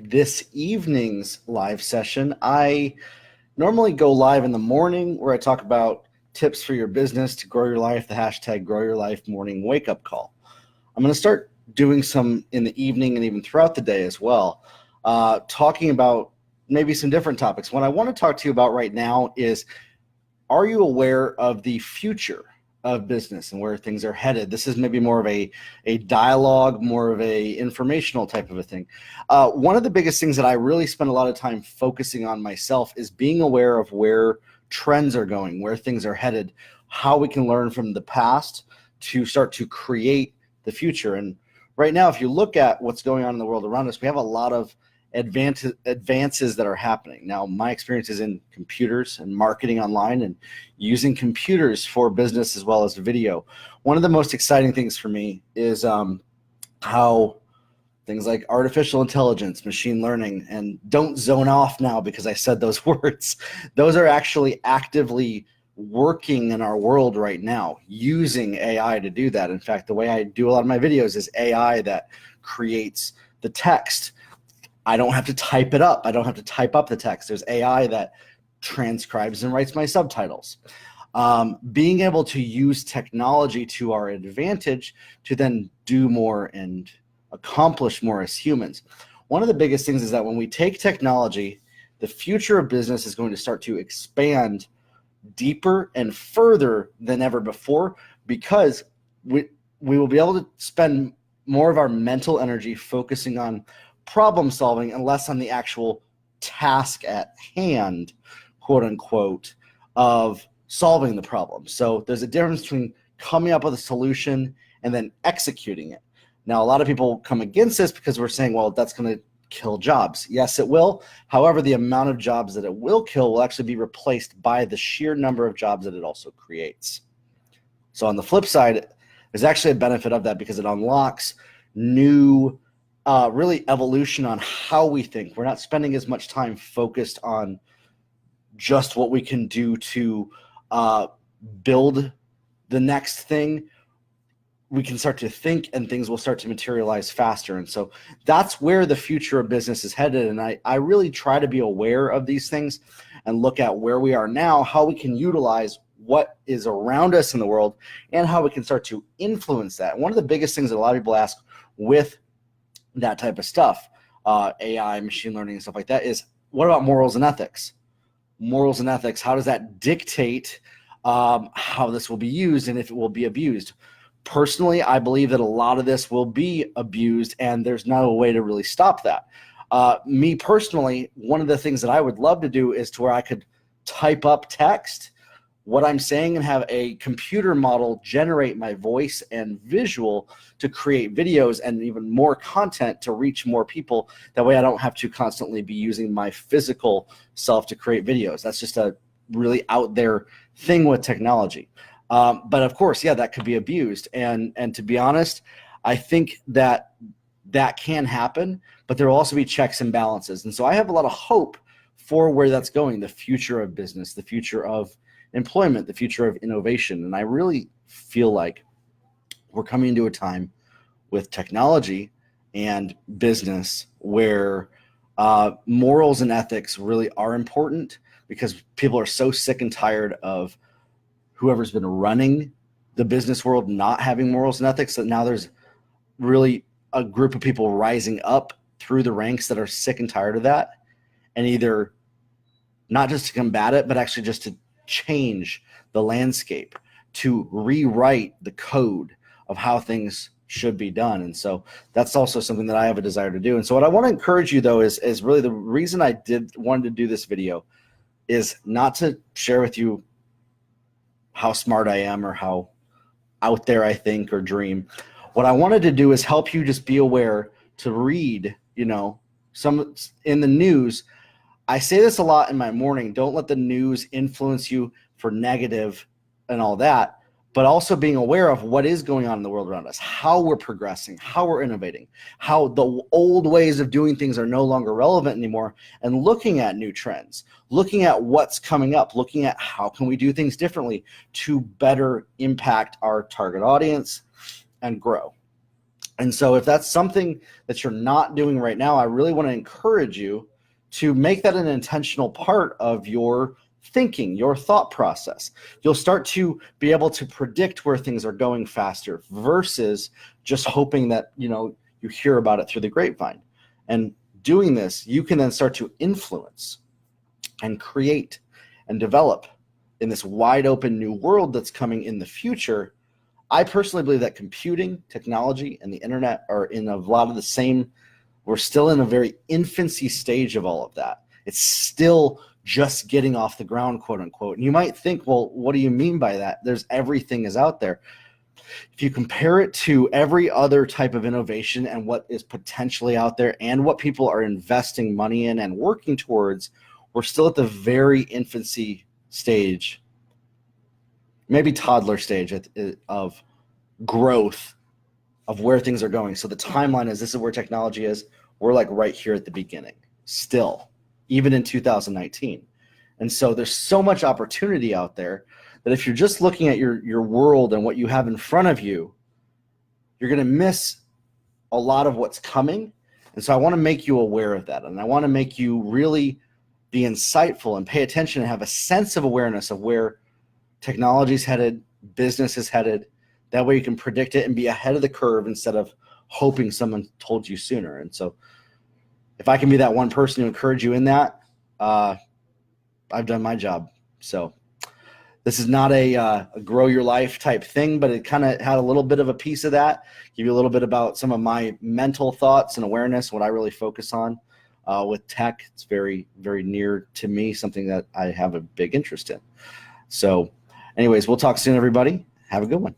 this evening's live session. I normally go live in the morning where I talk about tips for your business to grow your life, the hashtag grow your life morning wake up call. I'm going to start doing some in the evening and even throughout the day as well, talking about maybe some different topics. What I want to talk to you about right now is, are you aware of the future of business and where things are headed? This is maybe more of a dialogue, more of a informational type of a thing. One of the biggest things that I really spend a lot of time focusing on myself is being aware of where trends are going, where things are headed, how we can learn from the past to start to create the future. And right now, if you look at what's going on in the world around us, we have a lot of advances that are happening. Now, my experience is in computers and marketing online and using computers for business as well as video. One of the most exciting things for me is how things like artificial intelligence, machine learning, and don't zone off now because I said those words. Those are actually actively working in our world right now, using AI to do that. In fact, the way I do a lot of my videos is AI that creates the text. I don't have to type it up. I don't have to type up the text. There's AI that transcribes and writes my subtitles. Being able to use technology to our advantage to then do more and accomplish more as humans. One of the biggest things is that when we take technology, the future of business is going to start to expand deeper and further than ever before, because we will be able to spend more of our mental energy focusing on problem solving and less on the actual task at hand, quote unquote, of solving the problem. So there's a difference between coming up with a solution and then executing it. Now, a lot of people come against this because we're saying, well, that's going to kill jobs. Yes, it will. However, the amount of jobs that it will kill will actually be replaced by the sheer number of jobs that it also creates. So on the flip side, there's actually a benefit of that because it unlocks new really evolution on how we think. We're not spending as much time focused on just what we can do to build the next thing. We can start to think and things will start to materialize faster. And so that's where the future of business is headed. And I really try to be aware of these things and look at where we are now, how we can utilize what is around us in the world, and how we can start to influence that. One of the biggest things that a lot of people ask with that type of stuff, AI, machine learning, and stuff like that, is what about morals and ethics? Morals and ethics, how does that dictate how this will be used and if it will be abused? Personally, I believe that a lot of this will be abused, and there's no way to really stop that. Me personally, one of the things that I would love to do is to where I could type up text, what I'm saying, and have a computer model generate my voice and visual to create videos and even more content to reach more people. That way I don't have to constantly be using my physical self to create videos. That's just a really out there thing with technology. But of course, yeah, that could be abused. And to be honest, I think that can happen, but there will also be checks and balances. And so I have a lot of hope for where that's going, the future of business, the future of employment, the future of innovation. And I really feel like we're coming into a time with technology and business where morals and ethics really are important, because people are so sick and tired of whoever's been running the business world not having morals and ethics, that now there's really a group of people rising up through the ranks that are sick and tired of that, and either not just to combat it, but actually just to change the landscape, to rewrite the code of how things should be done. And so that's also something that I have a desire to do. And so what I want to encourage you, though, is really the reason I wanted to do this video is not to share with you how smart I am or how out there I think or dream. What I wanted to do is help you just be aware to read, some in the news. I say this a lot in my morning. Don't let the news influence you for negative and all that, but also being aware of what is going on in the world around us, how we're progressing, how we're innovating, how the old ways of doing things are no longer relevant anymore, and looking at new trends, looking at what's coming up, looking at how can we do things differently to better impact our target audience and grow. And so if that's something that you're not doing right now, I really want to encourage you to make that an intentional part of your thinking, your thought process. You'll start to be able to predict where things are going faster versus just hoping that, you hear about it through the grapevine. And doing this, you can then start to influence and create and develop in this wide open new world that's coming in the future. I personally believe that computing, technology, and the internet are in a lot of the same. We're still in a very infancy stage of all of that. It's still just getting off the ground, quote unquote. And you might think, well, what do you mean by that? Everything is out there. If you compare it to every other type of innovation and what is potentially out there and what people are investing money in and working towards, we're still at the very infancy stage, maybe toddler stage of growth of where things are going. So the timeline is, this is where technology is. We're like right here at the beginning still, even in 2019. And so there's so much opportunity out there that if you're just looking at your world and what you have in front of you, you're going to miss a lot of what's coming. And so I want to make you aware of that. And I want to make you really be insightful and pay attention and have a sense of awareness of where technology is headed, business is headed. That way you can predict it and be ahead of the curve instead of hoping someone told you sooner. And so if I can be that one person to encourage you in that, I've done my job. So this is not a grow your life type thing, but it kind of had a little bit of a piece of that. Give you a little bit about some of my mental thoughts and awareness, what I really focus on with tech. It's very, very near to me, something that I have a big interest in. So anyways, we'll talk soon, everybody. Have a good one.